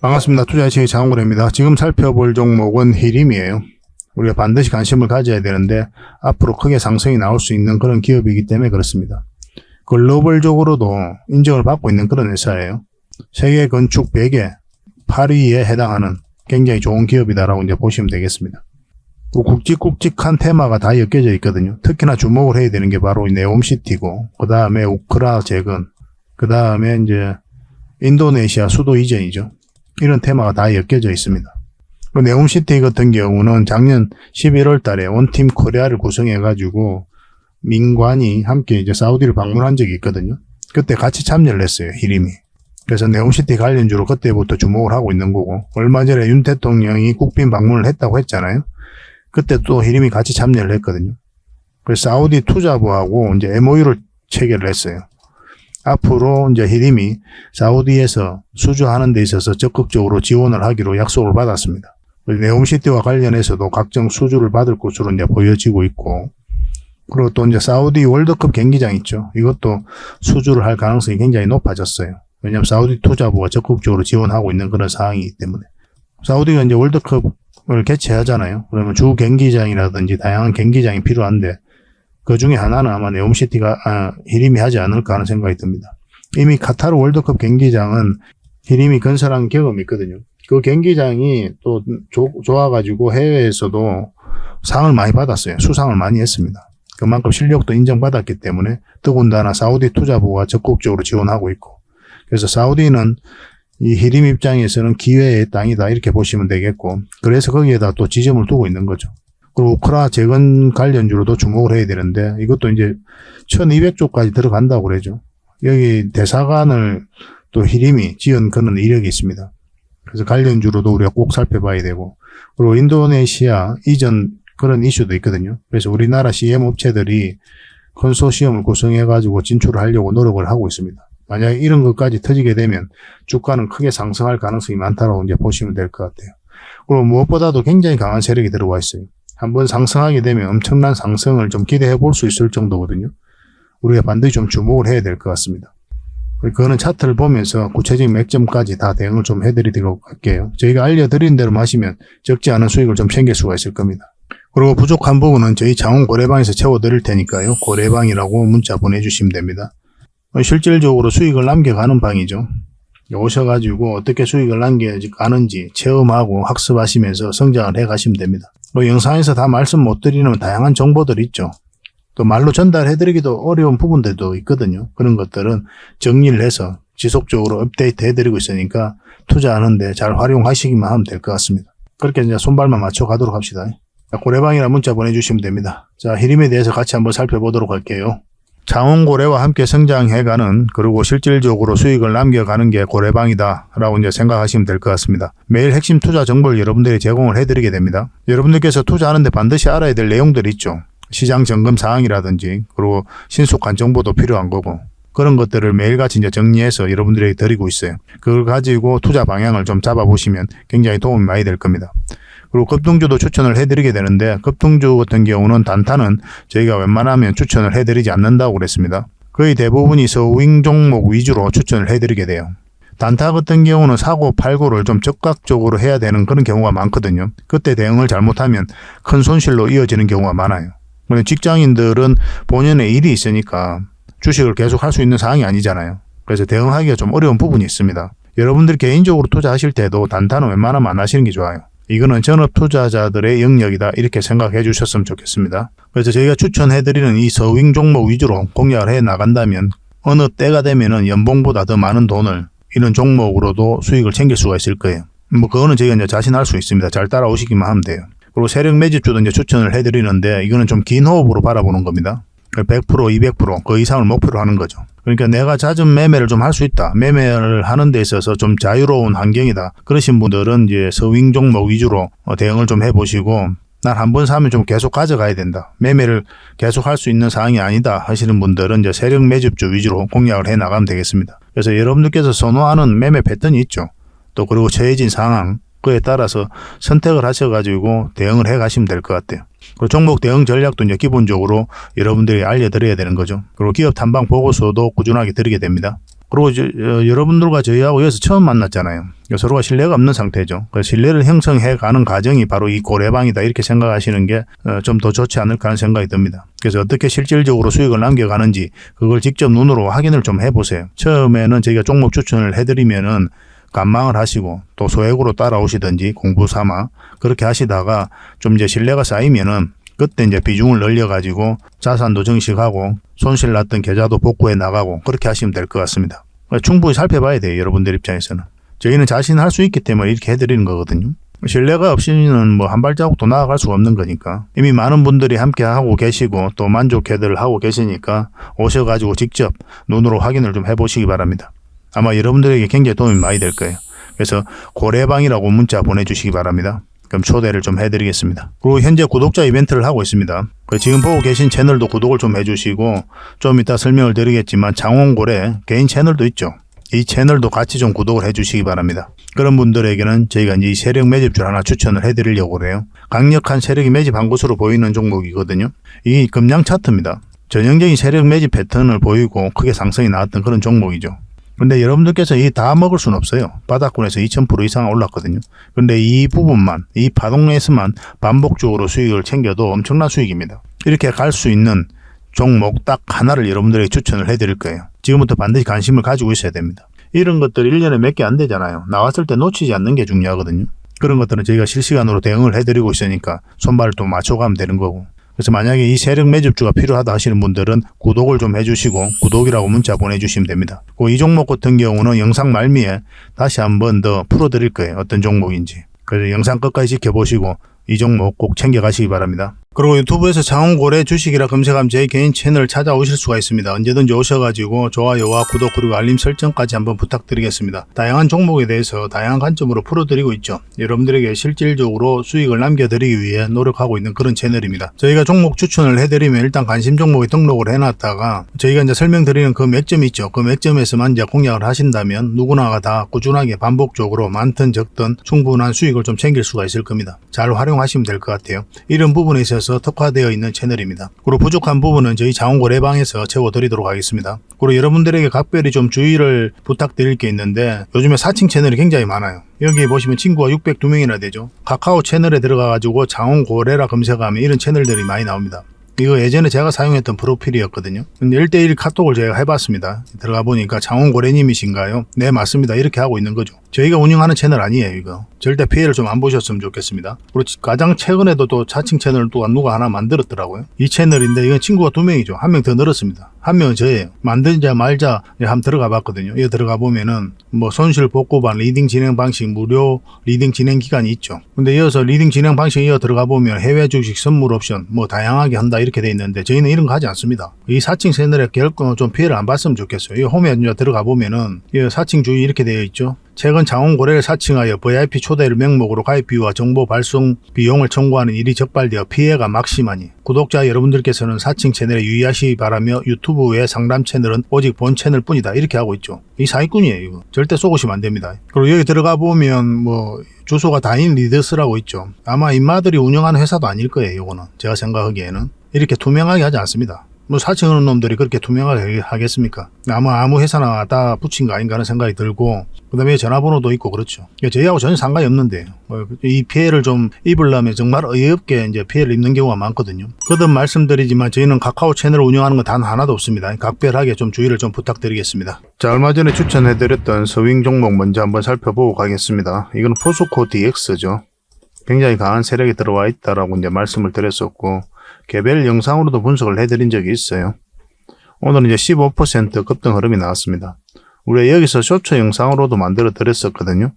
반갑습니다. 투자의식의 장원구입니다. 지금 살펴볼 종목은 히림이에요. 우리가 반드시 관심을 가져야 되는데 앞으로 크게 상승이 나올 수 있는 그런 기업이기 때문에 그렇습니다. 글로벌적으로도 인정을 받고 있는 그런 회사예요. 세계 건축 100의 8위에 해당하는 굉장히 좋은 기업이다라고 이제 보시면 되겠습니다. 굵직굵직한 테마가 다 엮여져 있거든요. 특히나 주목을 해야 되는 게 바로 네옴시티고, 그 다음에 우크라 재건, 그 다음에 이제 인도네시아 수도 이전이죠. 이런 테마가 다 엮여져 있습니다. 그 네옴시티 같은 경우는 작년 11월 달에 원팀 코리아를 구성해가지고 민관이 함께 이제 사우디를 방문한 적이 있거든요. 그때 같이 참여를 했어요, 히림이. 그래서 네옴시티 관련주로 그때부터 주목을 하고 있는 거고, 얼마 전에 윤 대통령이 국빈 방문을 했다고 했잖아요. 그때 또 히림이 같이 참여를 했거든요. 그래서 사우디 투자부하고 이제 MOU를 체결을 했어요. 앞으로 이제 히림이 사우디에서 수주하는 데 있어서 적극적으로 지원을 하기로 약속을 받았습니다. 네옴시티와 관련해서도 각종 수주를 받을 것으로 이제 보여지고 있고, 그리고 또 이제 사우디 월드컵 경기장 있죠. 이것도 수주를 할 가능성이 굉장히 높아졌어요. 왜냐하면 사우디 투자부가 적극적으로 지원하고 있는 그런 상황이기 때문에. 사우디가 이제 월드컵을 개최하잖아요. 그러면 주 경기장이라든지 다양한 경기장이 필요한데, 그 중에 하나는 아마 네옴시티가, 히림이 하지 않을까 하는 생각이 듭니다. 이미 카타르 월드컵 경기장은 히림이 건설한 경험이 있거든요. 그 경기장이 또 좋아가지고 해외에서도 상을 많이 받았어요. 수상을 많이 했습니다. 그만큼 실력도 인정받았기 때문에 더군다나 사우디 투자부가 적극적으로 지원하고 있고, 그래서 사우디는 이 히림 입장에서는 기회의 땅이다 이렇게 보시면 되겠고, 그래서 거기에다 또 지점을 두고 있는 거죠. 그리고 우크라 재건 관련주로도 주목을 해야 되는데, 이것도 이제 1200조까지 들어간다고 그러죠. 여기 대사관을 또 히림이 지은 그런 이력이 있습니다. 그래서 관련주로도 우리가 꼭 살펴봐야 되고, 그리고 인도네시아 이전 그런 이슈도 있거든요. 그래서 우리나라 CM 업체들이 컨소시엄을 구성해가지고 진출을 하려고 노력을 하고 있습니다. 만약에 이런 것까지 터지게 되면 주가는 크게 상승할 가능성이 많다고 이제 보시면 될 것 같아요. 그리고 무엇보다도 굉장히 강한 세력이 들어와 있어요. 한번 상승하게 되면 엄청난 상승을 좀 기대해 볼 수 있을 정도거든요. 우리가 반드시 좀 주목을 해야 될 것 같습니다. 그거는 차트를 보면서 구체적인 맥점까지 다 대응을 좀 해드리도록 할게요. 저희가 알려드린 대로 하시면 적지 않은 수익을 좀 챙길 수가 있을 겁니다. 그리고 부족한 부분은 저희 장원 고래방에서 채워드릴 테니까요. 고래방이라고 문자 보내주시면 됩니다. 실질적으로 수익을 남겨가는 방이죠. 오셔가지고 어떻게 수익을 남겨가는지 체험하고 학습하시면서 성장을 해가시면 됩니다. 영상에서 다 말씀 못 드리는 다양한 정보들이 있죠. 또 말로 전달해드리기도 어려운 부분들도 있거든요. 그런 것들은 정리를 해서 지속적으로 업데이트 해드리고 있으니까 투자하는데 잘 활용하시기만 하면 될 것 같습니다. 그렇게 이제 손발만 맞춰 가도록 합시다. 고래방이라 문자 보내주시면 됩니다. 자, 히림에 대해서 같이 한번 살펴보도록 할게요. 장원고래와 함께 성장해가는, 그리고 실질적으로 수익을 남겨가는 게 고래방이다 라고 이제 생각하시면 될 것 같습니다. 매일 핵심 투자 정보를 여러분들이 제공을 해드리게 됩니다. 여러분들께서 투자하는데 반드시 알아야 될 내용들이 있죠. 시장 점검 사항이라든지, 그리고 신속한 정보도 필요한 거고, 그런 것들을 매일같이 이제 정리해서 여러분들에게 드리고 있어요. 그걸 가지고 투자 방향을 좀 잡아보시면 굉장히 도움이 많이 될 겁니다. 그리고 급등주도 추천을 해드리게 되는데, 급등주 같은 경우는 단타는 저희가 웬만하면 추천을 해드리지 않는다고 그랬습니다. 거의 대부분이 서윙 종목 위주로 추천을 해드리게 돼요. 단타 같은 경우는 사고 팔고를 좀 적극적으로 해야 되는 그런 경우가 많거든요. 그때 대응을 잘못하면 큰 손실로 이어지는 경우가 많아요. 직장인들은 본연의 일이 있으니까 주식을 계속 할 수 있는 상황이 아니잖아요. 그래서 대응하기가 좀 어려운 부분이 있습니다. 여러분들 개인적으로 투자하실 때도 단타는 웬만하면 안 하시는 게 좋아요. 이거는 전업 투자자들의 영역이다 이렇게 생각해 주셨으면 좋겠습니다. 그래서 저희가 추천해드리는 이 서윙 종목 위주로 공략을 해 나간다면 어느 때가 되면은 연봉보다 더 많은 돈을 이런 종목으로도 수익을 챙길 수가 있을 거예요. 그거는 저희가 이제 자신할 수 있습니다. 잘 따라오시기만 하면 돼요. 그리고 세력 매집주도 이제 추천을 해드리는데, 이거는 좀 긴 호흡으로 바라보는 겁니다. 100%, 200%, 그 이상을 목표로 하는 거죠. 그러니까 내가 잦은 매매를 좀 할 수 있다. 매매를 하는 데 있어서 좀 자유로운 환경이다. 그러신 분들은 이제 서윙 종목 위주로 대응을 좀 해보시고, 난 한 번 사면 좀 계속 가져가야 된다. 매매를 계속 할 수 있는 상황이 아니다 하시는 분들은 이제 세력 매집주 위주로 공략을 해 나가면 되겠습니다. 그래서 여러분들께서 선호하는 매매 패턴이 있죠. 또 그리고 처해진 상황, 그에 따라서 선택을 하셔가지고 대응을 해 가시면 될 것 같아요. 그리고 종목 대응 전략도 이제 기본적으로 여러분들이 알려드려야 되는 거죠. 그리고 기업 탐방 보고서도 꾸준하게 드리게 됩니다. 그리고 여러분들과 저희하고 여기서 처음 만났잖아요. 서로가 신뢰가 없는 상태죠. 그 신뢰를 형성해 가는 과정이 바로 이 고래방이다 이렇게 생각하시는 게 좀 더 좋지 않을까 하는 생각이 듭니다. 그래서 어떻게 실질적으로 수익을 남겨가는지 그걸 직접 눈으로 확인을 좀 해보세요. 처음에는 저희가 종목 추천을 해드리면은 관망을 하시고 또 소액으로 따라오시든지 공부 삼아 그렇게 하시다가 좀 이제 신뢰가 쌓이면은 그때 이제 비중을 늘려가지고 자산도 증식하고 손실 났던 계좌도 복구해 나가고 그렇게 하시면 될 것 같습니다. 충분히 살펴봐야 돼요. 여러분들 입장에서는. 저희는 자신할 수 있기 때문에 이렇게 해드리는 거거든요. 신뢰가 없이는 뭐 한 발자국도 나아갈 수가 없는 거니까. 이미 많은 분들이 함께 하고 계시고 또 만족해들 하고 계시니까 오셔가지고 직접 눈으로 확인을 좀 해보시기 바랍니다. 아마 여러분들에게 굉장히 도움이 많이 될 거예요. 그래서 고래방이라고 문자 보내주시기 바랍니다. 그럼 초대를 좀 해드리겠습니다. 그리고 현재 구독자 이벤트를 하고 있습니다. 지금 보고 계신 채널도 구독을 좀 해주시고 좀 이따 설명을 드리겠지만 장원고래 개인 채널도 있죠. 이 채널도 같이 좀 구독을 해주시기 바랍니다. 그런 분들에게는 저희가 이제 이 세력 매집줄 하나 추천을 해드리려고 그래요. 강력한 세력이 매집한 것으로 보이는 종목이거든요. 이 금량 차트입니다. 전형적인 세력 매집 패턴을 보이고 크게 상승이 나왔던 그런 종목이죠. 근데 여러분들께서 이 다 먹을 수는 없어요. 바닥권에서 2000% 이상 올랐거든요. 근데 이 부분만, 이 파동에서만 반복적으로 수익을 챙겨도 엄청난 수익입니다. 이렇게 갈 수 있는 종목 딱 하나를 여러분들에게 추천을 해드릴 거예요. 지금부터 반드시 관심을 가지고 있어야 됩니다. 이런 것들 1년에 몇 개 안 되잖아요. 나왔을 때 놓치지 않는 게 중요하거든요. 그런 것들은 저희가 실시간으로 대응을 해드리고 있으니까 손발을 또 맞춰가면 되는 거고. 그래서 만약에 이 세력 매집주가 필요하다 하시는 분들은 구독을 좀 해주시고 구독이라고 문자 보내주시면 됩니다. 이 종목 같은 경우는 영상 말미에 다시 한번 더 풀어드릴 거예요. 어떤 종목인지. 그래서 영상 끝까지 지켜보시고 이 종목 꼭 챙겨가시기 바랍니다. 그리고 유튜브에서 장원고래 주식이라 검색하면 제 개인 채널 찾아오실 수가 있습니다. 언제든지 오셔가지고 좋아요와 구독 그리고 알림 설정까지 한번 부탁드리겠습니다. 다양한 종목에 대해서 다양한 관점으로 풀어드리고 있죠. 여러분들에게 실질적으로 수익을 남겨드리기 위해 노력하고 있는 그런 채널입니다. 저희가 종목 추천을 해드리면 일단 관심 종목에 등록을 해놨다가 저희가 이제 설명드리는 그 맥점이 있죠. 그 맥점에서만 이제 공략을 하신다면 누구나가 다 꾸준하게 반복적으로 많든 적든 충분한 수익을 좀 챙길 수가 있을 겁니다. 잘 활용하시면 될 것 같아요. 이런 부분에 있어서 특화되어 있는 채널입니다. 그리고 부족한 부분은 저희 장원고래방에서 채워드리도록 하겠습니다. 그리고 여러분들에게 각별히 좀 주의를 부탁드릴 게 있는데 요즘에 사칭 채널이 굉장히 많아요. 여기 보시면 친구가 602명이나 되죠. 카카오 채널에 들어가가지고 장원고래라 검색하면 이런 채널들이 많이 나옵니다. 이거 예전에 제가 사용했던 프로필이었거든요. 근데 1:1 카톡을 제가 해봤습니다. 들어가 보니까 장원고래님이신가요? 네, 맞습니다. 이렇게 하고 있는 거죠. 저희가 운영하는 채널 아니에요, 이거. 절대 피해를 좀 안 보셨으면 좋겠습니다. 그리고 가장 최근에도 또 자칭 채널을 또 누가 하나 만들었더라고요. 이 채널인데 이건 친구가 2명이죠. 1명 더 늘었습니다. 1명은 저예요. 만들자 말자 한번 들어가 봤거든요. 여기 들어가 보면은 뭐 손실 복구반 리딩 진행 방식 무료 리딩 진행 기간이 있죠. 근데 이어서 리딩 진행 방식 이어 들어가 보면 해외 주식 선물 옵션 뭐 다양하게 한다 이렇게 돼 있는데 저희는 이런 거 하지 않습니다. 이 사칭 채널에 결코 좀 피해를 안 봤으면 좋겠어요. 이 홈에 들어가 보면은 이 사칭 주의 이렇게 되어 있죠. 최근 장원고래를 사칭하여 VIP 초대를 명목으로 가입 비유와 정보 발송 비용을 청구하는 일이 적발되어 피해가 막심하니 구독자 여러분들께서는 사칭 채널에 유의하시기 바라며 유튜브의 상담 채널은 오직 본 채널 뿐이다 이렇게 하고 있죠. 이 사기꾼이에요. 이거 절대 속으시면 안 됩니다. 그리고 여기 들어가 보면 뭐 주소가 다인 리더스라고 있죠. 아마 인마들이 운영하는 회사도 아닐 거예요. 이거는 제가 생각하기에는 이렇게 투명하게 하지 않습니다. 뭐 사칭하는 놈들이 그렇게 투명하게 하겠습니까? 아무 회사나 다 붙인 거 아닌가 하는 생각이 들고 그 다음에 전화번호도 있고 그렇죠. 저희하고 전혀 상관이 없는데 이 피해를 좀 입으려면 정말 어이없게 이제 피해를 입는 경우가 많거든요. 거듭 말씀드리지만 저희는 카카오 채널을 운영하는 건 단 하나도 없습니다. 각별하게 좀 주의를 좀 부탁드리겠습니다. 자, 얼마 전에 추천해드렸던 서윙 종목 먼저 한번 살펴보고 가겠습니다. 이건 포스코 DX죠. 굉장히 강한 세력이 들어와 있다라고 이제 말씀을 드렸었고 개별 영상으로도 분석을 해드린 적이 있어요. 오늘은 이제 15% 급등 흐름이 나왔습니다. 우리가 여기서 쇼츠 영상으로도 만들어 드렸었거든요.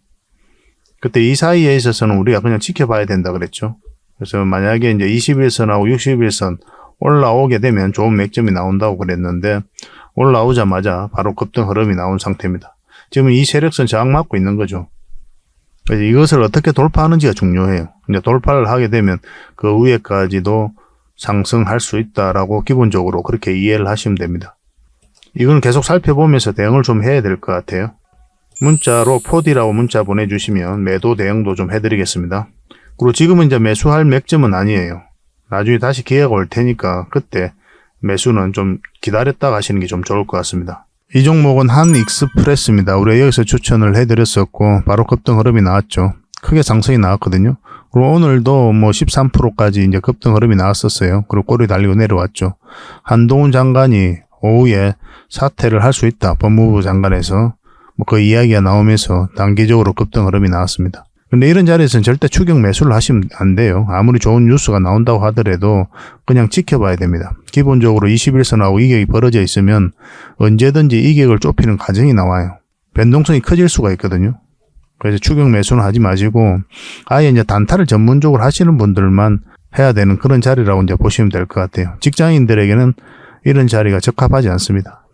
그때 이 사이에 있어서는 우리가 그냥 지켜봐야 된다 그랬죠. 그래서 만약에 이제 21선하고 61선 올라오게 되면 좋은 맥점이 나온다고 그랬는데 올라오자마자 바로 급등 흐름이 나온 상태입니다. 지금 이 세력선 저항 맞고 있는 거죠. 그래서 이것을 어떻게 돌파하는지가 중요해요. 이제 돌파를 하게 되면 그 위에까지도 상승할 수 있다라고 기본적으로 그렇게 이해를 하시면 됩니다. 이건 계속 살펴보면서 대응을 좀 해야 될 것 같아요. 문자로 포디라고 문자 보내주시면 매도 대응도 좀 해드리겠습니다. 그리고 지금은 이제 매수할 맥점은 아니에요. 나중에 다시 기회가 올 테니까 그때 매수는 좀 기다렸다 가시는 게 좀 좋을 것 같습니다. 이 종목은 한익스프레스입니다. 우리가 여기서 추천을 해드렸었고 바로 급등 흐름이 나왔죠. 크게 상승이 나왔거든요. 그리고 오늘도 뭐 13%까지 이제 급등 흐름이 나왔었어요. 그리고 꼬리 달리고 내려왔죠. 한동훈 장관이 오후에 사퇴를 할 수 있다. 법무부 장관에서 뭐 그 이야기가 나오면서 단기적으로 급등 흐름이 나왔습니다. 근데 이런 자리에서는 절대 추격 매수를 하시면 안 돼요. 아무리 좋은 뉴스가 나온다고 하더라도 그냥 지켜봐야 됩니다. 기본적으로 21선하고 이격이 벌어져 있으면 언제든지 이격을 좁히는 과정이 나와요. 변동성이 커질 수가 있거든요. 그래서 추격 매수는 하지 마시고 아예 이제 단타를 전문적으로 하시는 분들만 해야 되는 그런 자리라고 이제 보시면 될 것 같아요. 직장인들에게는 이런 자리가 적합하지 않습니다.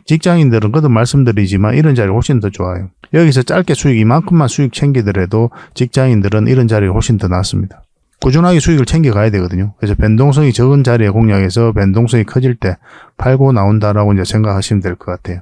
직장인들은 거듭 말씀드리지만 이런 자리가 훨씬 더 좋아요. 여기서 짧게 수익 이만큼만 수익 챙기더라도 직장인들은 이런 자리가 훨씬 더 낫습니다. 꾸준하게 수익을 챙겨가야 되거든요. 그래서 변동성이 적은 자리에 공략해서 변동성이 커질 때 팔고 나온다라고 이제 생각하시면 될 것 같아요.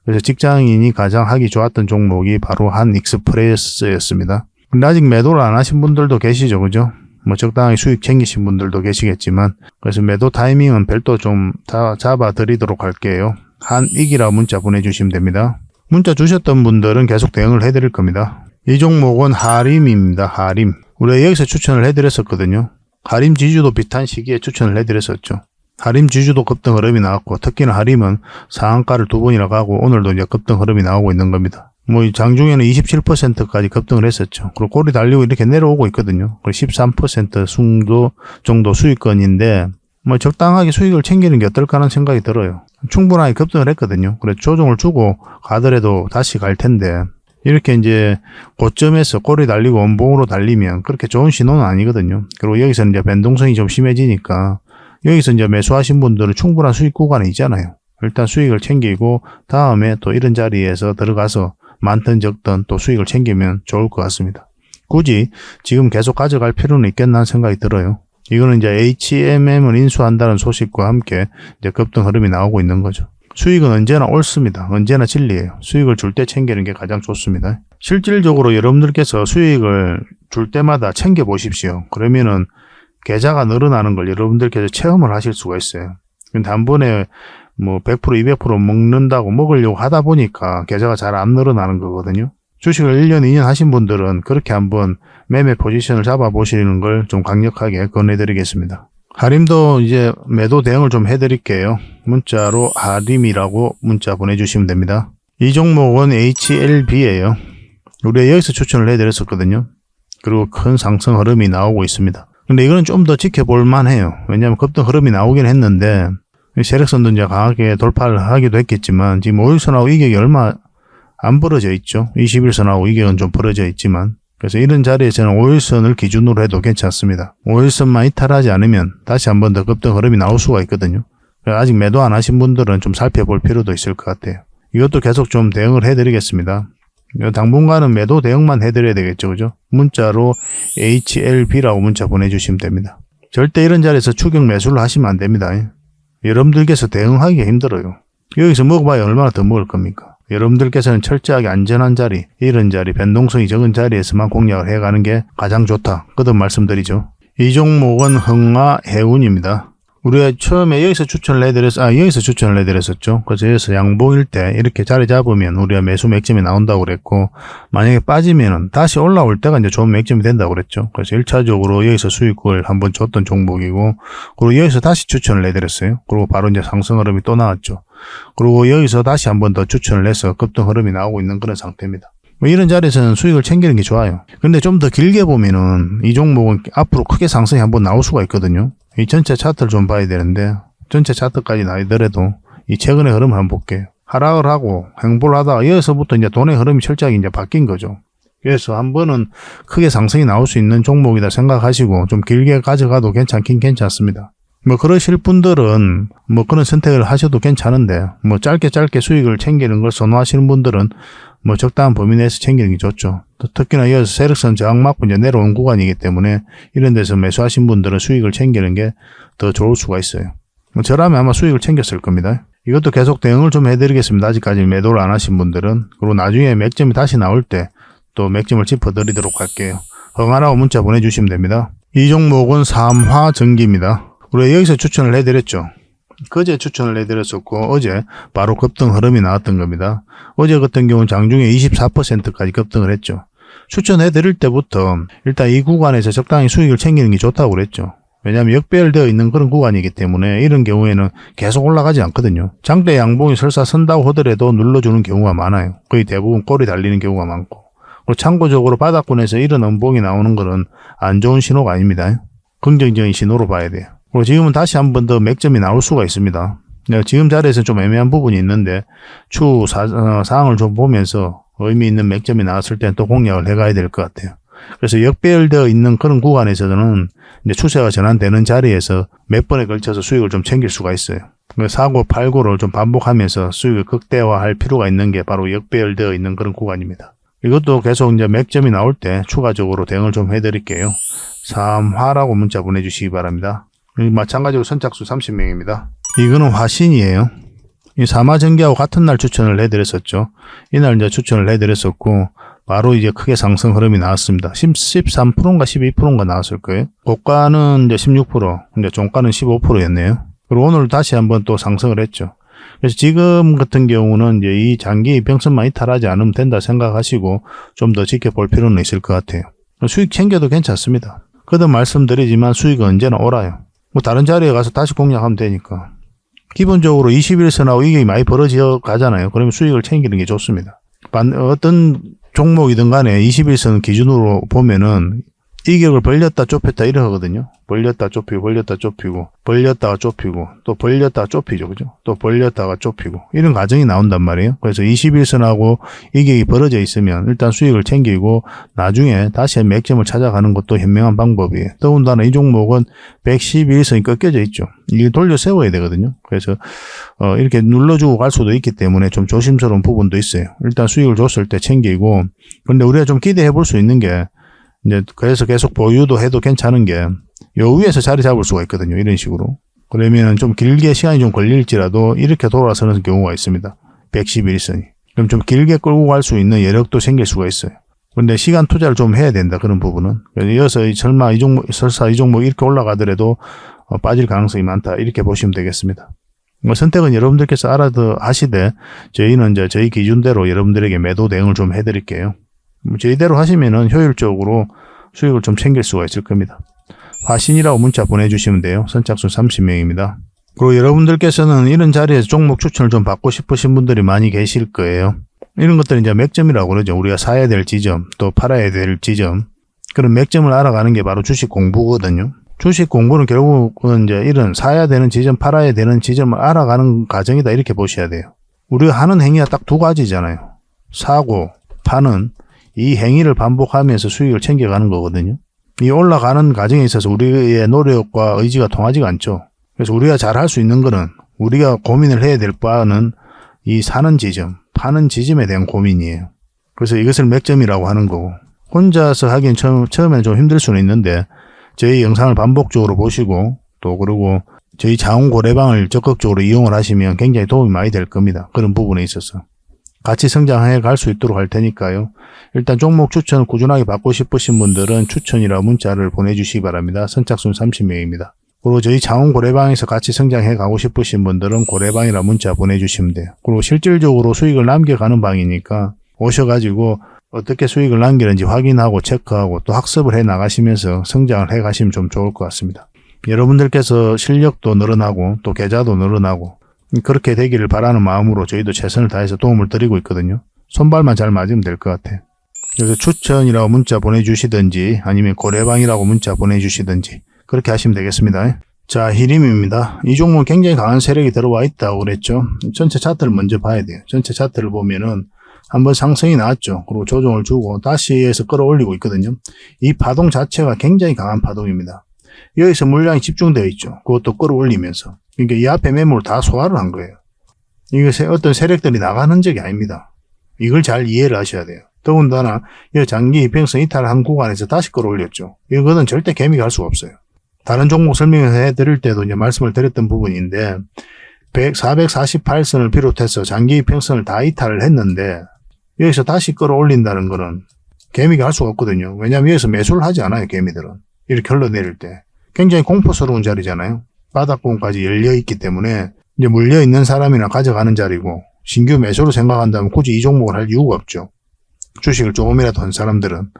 그래서 직장인이 가장 하기 좋았던 종목이 바로 한익스프레스였습니다. 근데 아직 매도를 안 하신 분들도 계시죠, 그죠? 뭐 적당히 수익 챙기신 분들도 계시겠지만, 그래서 매도 타이밍은 별도 좀 다 잡아 드리도록 할게요. 한익이라 문자 보내주시면 됩니다. 문자 주셨던 분들은 계속 대응을 해드릴 겁니다. 이 종목은 하림입니다. 하림. 우리가 여기서 추천을 해드렸었거든요. 하림 지주도 비슷한 시기에 추천을 해드렸었죠. 하림 지주도 급등 흐름이 나왔고, 특히나 하림은 상한가를 2번이나 가고 오늘도 이제 급등 흐름이 나오고 있는 겁니다. 뭐 장중에는 27%까지 급등을 했었죠. 그리고 꼬리 달리고 이렇게 내려오고 있거든요. 그리고 13% 정도 수익권인데 뭐 적당하게 수익을 챙기는 게 어떨까 하는 생각이 들어요. 충분하게 급등을 했거든요. 그래서 조정을 주고 가더라도 다시 갈 텐데 이렇게 이제 고점에서 꼬리 달리고 원봉으로 달리면 그렇게 좋은 신호는 아니거든요. 그리고 여기서 이제 변동성이 좀 심해지니까 여기서 이제 매수하신 분들은 충분한 수익 구간에 있잖아요. 일단 수익을 챙기고 다음에 또 이런 자리에서 들어가서 많든 적든 또 수익을 챙기면 좋을 것 같습니다. 굳이 지금 계속 가져갈 필요는 있겠나 생각이 들어요. 이거는 이제 HMM을 인수한다는 소식과 함께 이제 급등 흐름이 나오고 있는 거죠. 수익은 언제나 옳습니다. 언제나 진리예요. 수익을 줄 때 챙기는 게 가장 좋습니다. 실질적으로 여러분들께서 수익을 줄 때마다 챙겨 보십시오. 그러면은 계좌가 늘어나는 걸 여러분들께서 체험을 하실 수가 있어요. 근데 한 번에 뭐 100% 200% 먹는다고 먹으려고 하다 보니까 계좌가 잘 안 늘어나는 거거든요. 주식을 1년 2년 하신 분들은 그렇게 한번 매매 포지션을 잡아보시는 걸 좀 강력하게 권해드리겠습니다. 하림도 이제 매도 대응을 좀 해드릴게요. 문자로 하림이라고 문자 보내주시면 됩니다. 이 종목은 HLB예요. 우리가 여기서 추천을 해드렸었거든요. 그리고 큰 상승 흐름이 나오고 있습니다. 근데 이거는 좀 더 지켜볼 만해요. 왜냐하면 급등 흐름이 나오긴 했는데 세력선도 이제 강하게 돌파를 하기도 했겠지만 지금 5일선하고 이격이 얼마 안 벌어져 있죠. 21선하고 이격은 좀 벌어져 있지만 그래서 이런 자리에서는 5일선을 기준으로 해도 괜찮습니다. 5일선만 이탈하지 않으면 다시 한 번 더 급등 흐름이 나올 수가 있거든요. 아직 매도 안 하신 분들은 좀 살펴볼 필요도 있을 것 같아요. 이것도 계속 좀 대응을 해드리겠습니다. 당분간은 매도 대응만 해드려야 되겠죠, 그죠? 문자로 HLB라고 문자 보내주시면 됩니다. 절대 이런 자리에서 추격 매수를 하시면 안 됩니다. 여러분들께서 대응하기가 힘들어요. 여기서 먹어봐야 얼마나 더 먹을 겁니까? 여러분들께서는 철저하게 안전한 자리, 이런 자리, 변동성이 적은 자리에서만 공략을 해가는 게 가장 좋다. 거듭 말씀드리죠. 이 종목은 흥화해운입니다. 우리가 처음에 여기서 추천을 해드렸었죠. 그래서 여기서 양봉일 때 이렇게 자리 잡으면 우리가 매수 맥점이 나온다고 그랬고, 만약에 빠지면은 다시 올라올 때가 이제 좋은 맥점이 된다고 그랬죠. 그래서 1차적으로 여기서 수익을 한번 줬던 종목이고, 그리고 여기서 다시 추천을 해드렸어요. 그리고 바로 이제 상승 흐름이 또 나왔죠. 그리고 여기서 다시 한번 더 추천을 해서 급등 흐름이 나오고 있는 그런 상태입니다. 뭐 이런 자리에서는 수익을 챙기는 게 좋아요. 근데 좀 더 길게 보면은 이 종목은 앞으로 크게 상승이 한번 나올 수가 있거든요. 이 전체 차트를 좀 봐야 되는데 전체 차트까지 나이더라도 이 최근의 흐름을 한번 볼게요. 하락을 하고 행보를 하다가 여기서부터 이제 돈의 흐름이 철저하게 이제 바뀐 거죠. 그래서 한 번은 크게 상승이 나올 수 있는 종목이다 생각하시고 좀 길게 가져가도 괜찮긴 괜찮습니다. 뭐 그러실 분들은 뭐 그런 선택을 하셔도 괜찮은데 뭐 짧게 수익을 챙기는 걸 선호하시는 분들은 뭐 적당한 범위 내에서 챙기는 게 좋죠. 특히나 이어서 세력선 저항 맞고 이제 내려온 구간이기 때문에 이런 데서 매수하신 분들은 수익을 챙기는 게 더 좋을 수가 있어요. 저라면 아마 수익을 챙겼을 겁니다. 이것도 계속 대응을 좀 해드리겠습니다. 아직까지 매도를 안 하신 분들은. 그리고 나중에 맥점이 다시 나올 때 또 맥점을 짚어드리도록 할게요. 흥하라고 문자 보내주시면 됩니다. 이 종목은 삼화전기입니다. 우리가 여기서 추천을 해드렸죠. 그제 추천을 해드렸었고 어제 바로 급등 흐름이 나왔던 겁니다. 어제 같은 경우는 장중에 24%까지 급등을 했죠. 추천해드릴 때부터 일단 이 구간에서 적당히 수익을 챙기는 게 좋다고 그랬죠. 왜냐하면 역배열되어 있는 그런 구간이기 때문에 이런 경우에는 계속 올라가지 않거든요. 장대 양봉이 설사 선다고 하더라도 눌러주는 경우가 많아요. 거의 대부분 꼬리 달리는 경우가 많고. 그리고 참고적으로 바닥권에서 이런 음봉이 나오는 것은 안 좋은 신호가 아닙니다. 긍정적인 신호로 봐야 돼요. 그리고 지금은 다시 한 번 더 맥점이 나올 수가 있습니다. 지금 자리에서 좀 애매한 부분이 있는데 추후 사항을 좀 보면서 의미 있는 맥점이 나왔을 때는 또 공략을 해가야 될 것 같아요. 그래서 역배열되어 있는 그런 구간에서는 이제 추세가 전환되는 자리에서 몇 번에 걸쳐서 수익을 좀 챙길 수가 있어요. 사고 팔고를 좀 반복하면서 수익을 극대화할 필요가 있는 게 바로 역배열되어 있는 그런 구간입니다. 이것도 계속 이제 맥점이 나올 때 추가적으로 대응을 좀 해드릴게요. 3화라고 문자 보내주시기 바랍니다. 마찬가지로 선착수 30명입니다. 이거는 화신이에요. 이 3화 전기하고 같은 날 추천을 해드렸었죠. 이날 이제 추천을 해드렸었고 바로 이제 크게 상승 흐름이 나왔습니다. 13%인가 12%인가 나왔을 거예요. 고가는 이제 16%, 이제 종가는 15%였네요. 그리고 오늘 다시 한번 또 상승을 했죠. 그래서 지금 같은 경우는 이제 이 장기 이평선만 이탈하지 않으면 된다 생각하시고 좀 더 지켜볼 필요는 있을 것 같아요. 수익 챙겨도 괜찮습니다. 거듭 말씀드리지만 수익은 언제나 오라요. 뭐 다른 자리에 가서 다시 공략하면 되니까. 기본적으로 21선하고 이게 많이 벌어져 가잖아요. 그러면 수익을 챙기는 게 좋습니다. 어떤 종목이든 간에 21선 기준으로 보면은 이격을 벌렸다 좁혔다 이래 하거든요. 벌렸다 좁히고 벌렸다 좁히고 벌렸다가 좁히고 또 벌렸다가 좁히죠. 그죠? 또 벌렸다가 좁히고 이런 과정이 나온단 말이에요. 그래서 21선하고 이격이 벌어져 있으면 일단 수익을 챙기고 나중에 다시 맥점을 찾아가는 것도 현명한 방법이에요. 더군다나 이 종목은 111선이 꺾여져 있죠. 이게 돌려 세워야 되거든요. 그래서 이렇게 눌러주고 갈 수도 있기 때문에 좀 조심스러운 부분도 있어요. 일단 수익을 줬을 때 챙기고 근데 우리가 좀 기대해 볼 수 있는 게 이제 그래서 계속 보유도 해도 괜찮은 게 요 위에서 자리 잡을 수가 있거든요. 이런 식으로. 그러면 좀 길게 시간이 좀 걸릴지라도 이렇게 돌아서는 경우가 있습니다. 111선이. 그럼 좀 길게 끌고 갈 수 있는 여력도 생길 수가 있어요. 근데 시간 투자를 좀 해야 된다. 그런 부분은. 이어서 설사 이 종목 이렇게 올라가더라도 빠질 가능성이 많다. 이렇게 보시면 되겠습니다. 선택은 여러분들께서 알아서 하시되 저희는 이제 저희 기준대로 여러분들에게 매도 대응을 좀 해드릴게요. 저희대로 하시면은 효율적으로 수익을 좀 챙길 수가 있을 겁니다. 화신이라고 문자 보내주시면 돼요. 선착순 30명입니다. 그리고 여러분들께서는 이런 자리에서 종목 추천을 좀 받고 싶으신 분들이 많이 계실 거예요. 이런 것들은 이제 맥점이라고 그러죠. 우리가 사야 될 지점, 또 팔아야 될 지점. 그런 맥점을 알아가는 게 바로 주식 공부거든요. 주식 공부는 결국은 이제 이런 사야 되는 지점, 팔아야 되는 지점을 알아가는 과정이다. 이렇게 보셔야 돼요. 우리가 하는 행위가 딱 두 가지잖아요. 사고, 파는 이 행위를 반복하면서 수익을 챙겨가는 거거든요. 이 올라가는 과정에 있어서 우리의 노력과 의지가 통하지가 않죠. 그래서 우리가 잘 할 수 있는 거는 우리가 고민을 해야 될 바는 이 사는 지점, 파는 지점에 대한 고민이에요. 그래서 이것을 맥점이라고 하는 거고 혼자서 하기엔 처음에는 좀 힘들 수는 있는데 저희 영상을 반복적으로 보시고 또 그리고 저희 자원고래방을 적극적으로 이용을 하시면 굉장히 도움이 많이 될 겁니다. 그런 부분에 있어서. 같이 성장해 갈 수 있도록 할 테니까요. 일단 종목 추천을 꾸준하게 받고 싶으신 분들은 추천이라 문자를 보내주시기 바랍니다. 선착순 30명입니다. 그리고 저희 자원 고래방에서 같이 성장해 가고 싶으신 분들은 고래방이라 문자 보내주시면 돼요. 그리고 실질적으로 수익을 남겨가는 방이니까 오셔가지고 어떻게 수익을 남기는지 확인하고 체크하고 또 학습을 해 나가시면서 성장을 해 가시면 좀 좋을 것 같습니다. 여러분들께서 실력도 늘어나고 또 계좌도 늘어나고 그렇게 되기를 바라는 마음으로 저희도 최선을 다해서 도움을 드리고 있거든요. 손발만 잘 맞으면 될 것 같아요. 그래서 추천이라고 문자 보내주시든지 아니면 고래방이라고 문자 보내주시든지 그렇게 하시면 되겠습니다. 자, 히림입니다. 이 종목은 굉장히 강한 세력이 들어와 있다고 그랬죠. 전체 차트를 먼저 봐야 돼요. 전체 차트를 보면은 한번 상승이 나왔죠. 그리고 조정을 주고 다시 해서 끌어올리고 있거든요. 이 파동 자체가 굉장히 강한 파동입니다. 여기서 물량이 집중되어 있죠. 그것도 끌어올리면서. 그러니까 이 앞에 매물을 다 소화를 한 거예요. 이게 어떤 세력들이 나가는 적이 아닙니다. 이걸 잘 이해를 하셔야 돼요. 더군다나 이 장기 이평선 이탈한 구간에서 다시 끌어올렸죠. 이거는 절대 개미가 할 수가 없어요. 다른 종목 설명해 드릴 때도 이제 말씀을 드렸던 부분인데 448선을 비롯해서 장기 이평선을 다 이탈을 했는데 여기서 다시 끌어올린다는 거는 개미가 할 수가 없거든요. 왜냐하면 여기서 매수를 하지 않아요. 개미들은. 이렇게 흘러내릴 때. 굉장히 공포스러운 자리잖아요. 바닥권까지 열려 있기 때문에 이제 물려 있는 사람이나 가져가는 자리고 신규 매수로 생각한다면 굳이 이 종목을 할 이유가 없죠. 주식을 조금이라도 한 사람들은.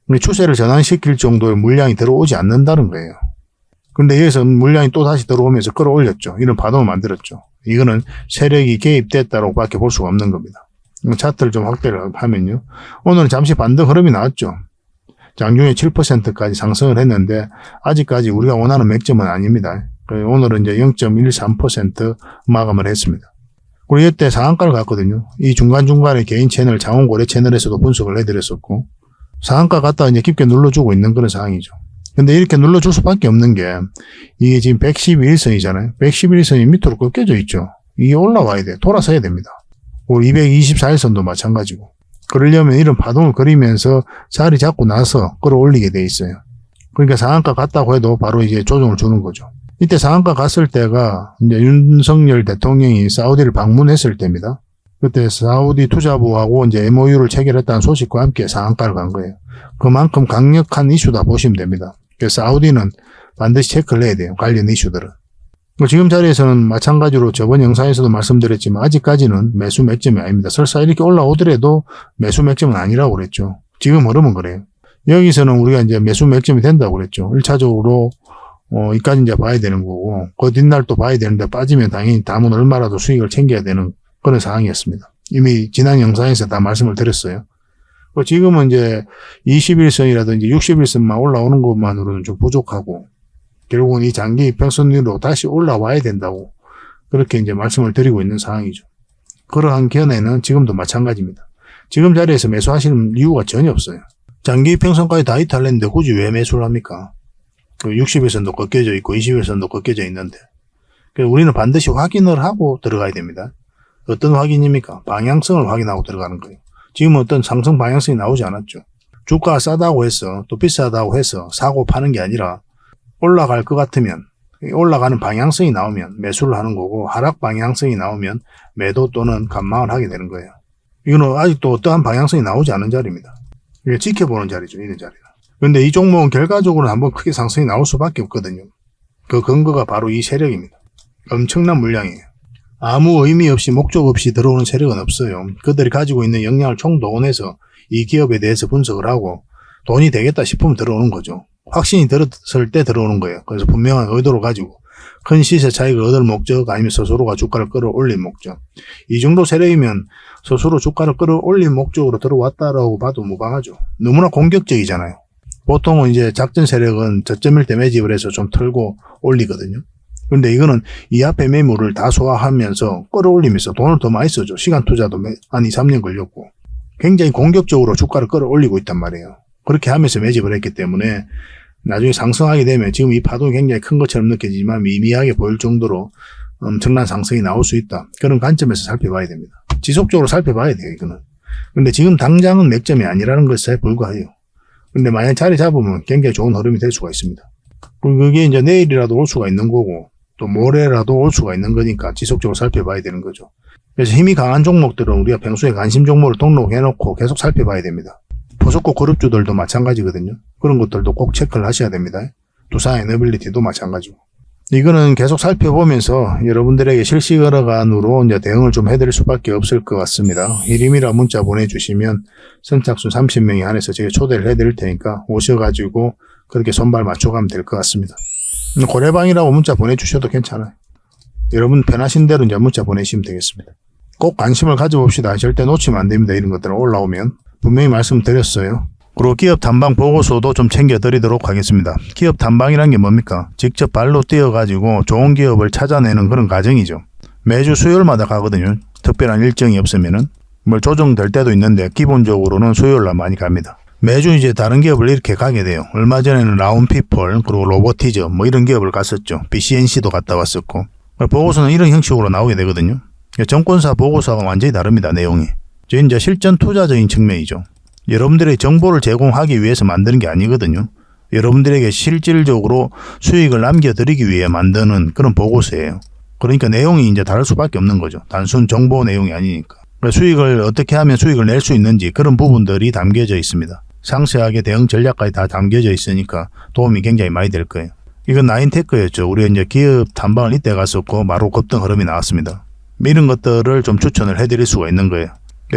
근데 추세를 전환시킬 정도의 물량이 들어오지 않는다는 거예요. 근데 여기서 물량이 또 다시 들어오면서 끌어올렸죠. 이런 파동을 만들었죠. 이거는 세력이 개입됐다고 밖에 볼 수가 없는 겁니다. 차트를 좀 확대를 하면요. 오늘은 잠시 반등 흐름이 나왔죠. 장중에 7%까지 상승을 했는데 아직까지 우리가 원하는 맥점은 아닙니다. 오늘은 이제 0.13% 마감을 했습니다. 그리고 이때 상한가를 갔거든요. 이 중간중간에 개인 채널, 장원고래 채널에서도 분석을 해드렸었고 상한가 갔다가 이제 깊게 눌러주고 있는 그런 상황이죠. 근데 이렇게 눌러줄 수밖에 없는 게 이게 지금 111선이잖아요. 111선이 밑으로 꺾여져 있죠. 이게 올라와야 돼. 돌아서야 됩니다. 224일선도 마찬가지고. 그러려면 이런 파동을 그리면서 자리 잡고 나서 끌어올리게 돼 있어요. 그러니까 상한가 갔다고 해도 바로 이제 조정을 주는 거죠. 이때 상한가 갔을 때가 이제 윤석열 대통령이 사우디를 방문했을 때입니다. 그때 사우디 투자부하고 이제 MOU를 체결했다는 소식과 함께 상한가를 간 거예요. 그만큼 강력한 이슈다 보시면 됩니다. 그래서 사우디는 반드시 체크를 해야 돼요. 관련 이슈들은. 지금 자리에서는 마찬가지로 저번 영상에서도 말씀드렸지만 아직까지는 매수 맥점이 아닙니다. 설사 이렇게 올라오더라도 매수 맥점은 아니라고 그랬죠. 지금 흐름은 그래요. 여기서는 우리가 이제 매수 맥점이 된다고 그랬죠. 1차적으로 이까지 이제 봐야 되는 거고 그 뒷날 또 봐야 되는데 빠지면 당연히 담은 얼마라도 수익을 챙겨야 되는 그런 상황이었습니다. 이미 지난 영상에서 다 말씀을 드렸어요. 지금은 이제 21선이라든지 61선만 올라오는 것만으로는 좀 부족하고 결국은 이 장기 이평선으로 다시 올라와야 된다고 그렇게 이제 말씀을 드리고 있는 상황이죠. 그러한 견해는 지금도 마찬가지입니다. 지금 자리에서 매수하시는 이유가 전혀 없어요. 장기 이평선까지 다 이탈했는데 굳이 왜 매수를 합니까? 60일선도 꺾여져 있고 20일선도 꺾여져 있는데 우리는 반드시 확인을 하고 들어가야 됩니다. 어떤 확인입니까? 방향성을 확인하고 들어가는 거예요. 지금은 어떤 상승 방향성이 나오지 않았죠. 주가가 싸다고 해서 또 비싸다고 해서 사고 파는 게 아니라 올라갈 것 같으면 올라가는 방향성이 나오면 매수를 하는 거고 하락 방향성이 나오면 매도 또는 감망을 하게 되는 거예요. 이거는 아직도 어떠한 방향성이 나오지 않은 자리입니다. 이게 지켜보는 자리죠. 이런 자리는. 그런데 이 종목은 결과적으로 한번 크게 상승이 나올 수밖에 없거든요. 그 근거가 바로 이 세력입니다. 엄청난 물량이에요. 아무 의미 없이 목적 없이 들어오는 세력은 없어요. 그들이 가지고 있는 역량을 총동원해서 이 기업에 대해서 분석을 하고 돈이 되겠다 싶으면 들어오는 거죠. 확신이 들었을 때 들어오는 거예요. 그래서 분명한 의도를 가지고 큰 시세 차익을 얻을 목적 아니면 스스로가 주가를 끌어올릴 목적. 이 정도 세력이면 스스로 주가를 끌어올릴 목적으로 들어왔다라고 봐도 무방하죠. 너무나 공격적이잖아요. 보통은 이제 작전 세력은 저점일 때 매집을 해서 좀 털고 올리거든요. 근데 이거는 이 앞에 매물을 다 소화하면서 끌어올리면서 돈을 더 많이 쓰죠. 시간 투자도 한 2, 3년 걸렸고 굉장히 공격적으로 주가를 끌어올리고 있단 말이에요. 그렇게 하면서 매집을 했기 때문에 나중에 상승하게 되면 지금 이 파동이 굉장히 큰 것처럼 느껴지지만 미미하게 보일 정도로 엄청난 상승이 나올 수 있다. 그런 관점에서 살펴봐야 됩니다. 지속적으로 살펴봐야 돼요. 이거는. 근데 지금 당장은 맥점이 아니라는 것에 불과해요. 근데 만약 자리 잡으면 굉장히 좋은 흐름이 될 수가 있습니다. 그게 이제 내일이라도 올 수가 있는 거고 또 모레라도 올 수가 있는 거니까 지속적으로 살펴봐야 되는 거죠. 그래서 힘이 강한 종목들은 우리가 평소에 관심 종목을 등록해놓고 계속 살펴봐야 됩니다. 포스코 그룹주들도 마찬가지거든요. 그런 것들도 꼭 체크를 하셔야 됩니다. 두산 에너빌리티도 마찬가지고. 이거는 계속 살펴보면서 여러분들에게 실시간으로 이제 대응을 좀 해드릴 수밖에 없을 것 같습니다. 이름이라 문자 보내주시면 선착순 30명이 안에서 제가 초대를 해드릴 테니까 오셔가지고 그렇게 손발 맞춰가면 될 것 같습니다. 고래방이라고 문자 보내주셔도 괜찮아요. 여러분 편하신 대로 이제 문자 보내시면 되겠습니다. 꼭 관심을 가져봅시다. 절대 놓치면 안 됩니다. 이런 것들은 올라오면. 분명히 말씀드렸어요. 그리고 기업 탐방 보고서도 좀 챙겨드리도록 하겠습니다. 기업 탐방이란 게 뭡니까? 직접 발로 뛰어가지고 좋은 기업을 찾아내는 그런 과정이죠. 매주 수요일마다 가거든요. 특별한 일정이 없으면은. 뭐 조정될 때도 있는데 기본적으로는 수요일날 많이 갑니다. 매주 이제 다른 기업을 이렇게 가게 돼요. 얼마 전에는 라운피플 그리고 로보티즈 뭐 이런 기업을 갔었죠. BCNC도 갔다 왔었고. 보고서는 이런 형식으로 나오게 되거든요. 정권사 보고서가 완전히 다릅니다. 내용이. 이제 실전 투자적인 측면이죠. 여러분들의 정보를 제공하기 위해서 만드는 게 아니거든요. 여러분들에게 실질적으로 수익을 남겨드리기 위해 만드는 그런 보고서예요. 그러니까 내용이 이제 다를 수밖에 없는 거죠. 단순 정보 내용이 아니니까. 수익을 어떻게 하면 수익을 낼 수 있는지 그런 부분들이 담겨져 있습니다. 상세하게 대응 전략까지 다 담겨져 있으니까 도움이 굉장히 많이 될 거예요. 이건 나인테크였죠. 우리가 이제 기업 탐방을 이때 갔었고 바로 급등 흐름이 나왔습니다. 이런 것들을 좀 추천을 해드릴 수가 있는 거예요.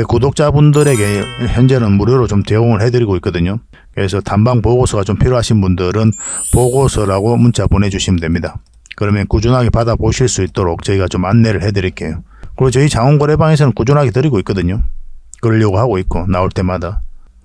구독자분들에게 현재는 무료로 좀 제공을 해드리고 있거든요. 그래서 탐방 보고서가 좀 필요하신 분들은 보고서라고 문자 보내주시면 됩니다. 그러면 꾸준하게 받아보실 수 있도록 저희가 좀 안내를 해드릴게요. 그리고 저희 장원거래방에서는 꾸준하게 드리고 있거든요. 그러려고 하고 있고 나올 때마다.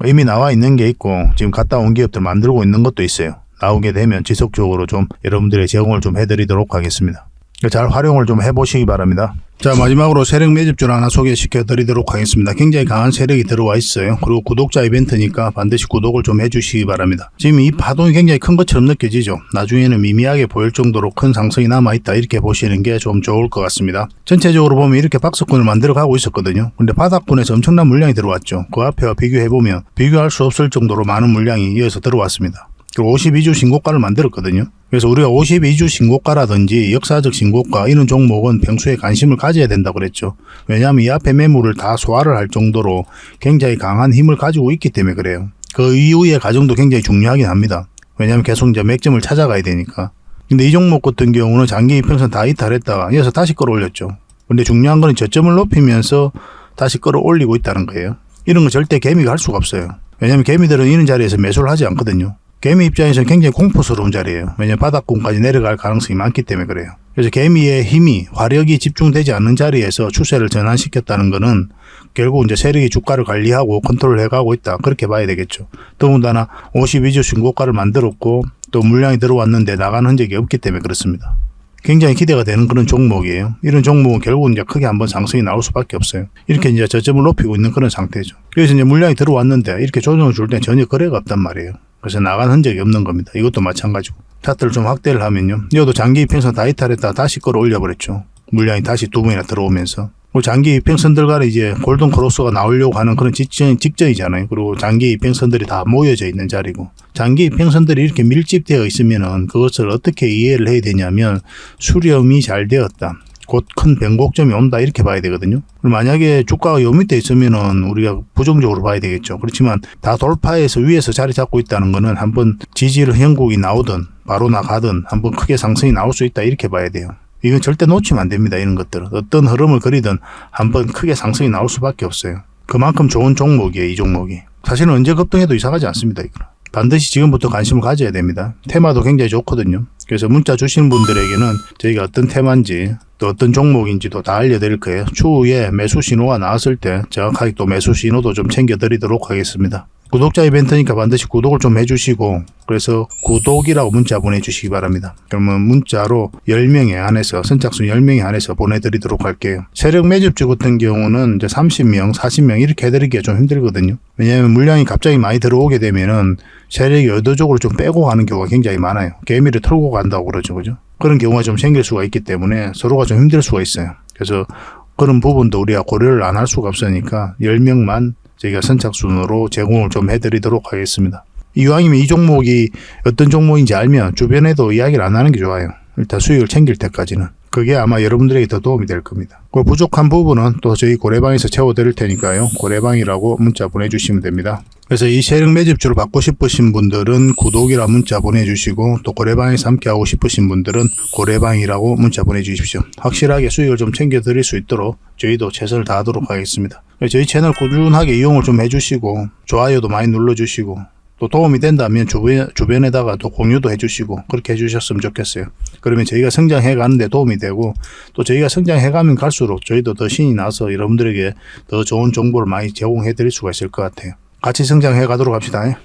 이미 나와 있는 게 있고 지금 갔다 온 기업들 만들고 있는 것도 있어요. 나오게 되면 지속적으로 좀 여러분들의 제공을 좀 해드리도록 하겠습니다. 잘 활용을 좀 해보시기 바랍니다. 자, 마지막으로 세력 매집주를 하나 소개시켜 드리도록 하겠습니다. 굉장히 강한 세력이 들어와 있어요. 그리고 구독자 이벤트니까 반드시 구독을 좀 해주시기 바랍니다. 지금 이 파동이 굉장히 큰 것처럼 느껴지죠. 나중에는 미미하게 보일 정도로 큰 상승이 남아있다, 이렇게 보시는 게 좀 좋을 것 같습니다. 전체적으로 보면 이렇게 박스권을 만들어 가고 있었거든요. 근데 바닥권에서 엄청난 물량이 들어왔죠. 그 앞에와 비교해보면 비교할 수 없을 정도로 많은 물량이 이어서 들어왔습니다. 그리고 52주 신고가를 만들었거든요. 그래서 우리가 52주 신고가라든지 역사적 신고가 이런 종목은 평소에 관심을 가져야 된다고 그랬죠. 왜냐하면 이 앞에 매물을 다 소화를 할 정도로 굉장히 강한 힘을 가지고 있기 때문에 그래요. 그 이후의 과정도 굉장히 중요하긴 합니다. 왜냐하면 계속 이제 맥점을 찾아가야 되니까. 근데 이 종목 같은 경우는 장기 이평선 다 이탈했다가 이어서 다시 끌어올렸죠. 근데 중요한 건 저점을 높이면서 다시 끌어올리고 있다는 거예요. 이런 건 절대 개미가 할 수가 없어요. 왜냐하면 개미들은 이런 자리에서 매수를 하지 않거든요. 개미 입장에서는 굉장히 공포스러운 자리예요. 왜냐하면 바닥권까지 내려갈 가능성이 많기 때문에 그래요. 그래서 개미의 힘이, 화력이 집중되지 않는 자리에서 추세를 전환시켰다는 것은 결국 이제 세력이 주가를 관리하고 컨트롤 해가고 있다, 그렇게 봐야 되겠죠. 더군다나 52주 신고가를 만들었고 또 물량이 들어왔는데 나간 흔적이 없기 때문에 그렇습니다. 굉장히 기대가 되는 그런 종목이에요. 이런 종목은 결국은 이제 크게 한번 상승이 나올 수밖에 없어요. 이렇게 이제 저점을 높이고 있는 그런 상태죠. 그래서 이제 물량이 들어왔는데 이렇게 조정을 줄 땐 전혀 거래가 없단 말이에요. 그래서 나간 흔적이 없는 겁니다. 이것도 마찬가지고. 차트를 좀 확대를 하면요. 이것도 장기 이평선 다 이탈했다가 다시 끌어올려 버렸죠. 물량이 다시 두 번이나 들어오면서. 장기 이평선들 간에 이제 골든 크로스가 나오려고 하는 그런 직전이잖아요. 그리고 장기 이평선들이 다 모여져 있는 자리고. 장기 이평선들이 이렇게 밀집되어 있으면은 그것을 어떻게 이해를 해야 되냐면 수렴이 잘 되었다, 곧 큰 변곡점이 온다, 이렇게 봐야 되거든요. 만약에 주가가 요 밑에 있으면은 우리가 부정적으로 봐야 되겠죠. 그렇지만 다 돌파해서 위에서 자리 잡고 있다는 거는 한번 지지를 형국이 나오든 바로 나가든 한번 크게 상승이 나올 수 있다, 이렇게 봐야 돼요. 이건 절대 놓치면 안 됩니다. 이런 것들은 어떤 흐름을 그리든 한번 크게 상승이 나올 수밖에 없어요. 그만큼 좋은 종목이에요. 이 종목이 사실은 언제 급등해도 이상하지 않습니다. 이거는 반드시 지금부터 관심을 가져야 됩니다. 테마도 굉장히 좋거든요. 그래서 문자 주시는 분들에게는 저희가 어떤 테마인지 또 어떤 종목인지도 다 알려드릴 거예요. 추후에 매수 신호가 나왔을 때 정확하게 또 매수 신호도 좀 챙겨드리도록 하겠습니다. 구독자 이벤트니까 반드시 구독을 좀 해주시고, 그래서 구독이라고 문자 보내주시기 바랍니다. 그러면 문자로 10명에 한해서, 선착순 10명에 한해서 보내드리도록 할게요. 세력 매집주 같은 경우는 이제 30명, 40명 이렇게 해드리기가 좀 힘들거든요. 왜냐하면 물량이 갑자기 많이 들어오게 되면은 세력이 의도적으로 좀 빼고 가는 경우가 굉장히 많아요. 개미를 털고 간다고 그러죠. 그죠? 그런 경우가 좀 생길 수가 있기 때문에 서로가 좀 힘들 수가 있어요. 그래서 그런 부분도 우리가 고려를 안 할 수가 없으니까 10명만 저희가 선착순으로 제공을 좀 해드리도록 하겠습니다. 이왕이면 이 종목이 어떤 종목인지 알면 주변에도 이야기를 안 하는 게 좋아요. 일단 수익을 챙길 때까지는. 그게 아마 여러분들에게 더 도움이 될 겁니다. 그 부족한 부분은 또 저희 고래방에서 채워드릴 테니까요. 고래방이라고 문자 보내주시면 됩니다. 그래서 이 세력 매집주를 받고 싶으신 분들은 구독이라 문자 보내주시고, 또 고래방에서 함께하고 싶으신 분들은 고래방이라고 문자 보내주십시오. 확실하게 수익을 좀 챙겨드릴 수 있도록 저희도 최선을 다하도록 하겠습니다. 저희 채널 꾸준하게 이용을 좀 해주시고 좋아요도 많이 눌러주시고 또 도움이 된다면 주변에다가 또 공유도 해주시고 그렇게 해주셨으면 좋겠어요. 그러면 저희가 성장해 가는데 도움이 되고, 또 저희가 성장해 가면 갈수록 저희도 더 신이 나서 여러분들에게 더 좋은 정보를 많이 제공해 드릴 수가 있을 것 같아요. 같이 성장해 가도록 합시다.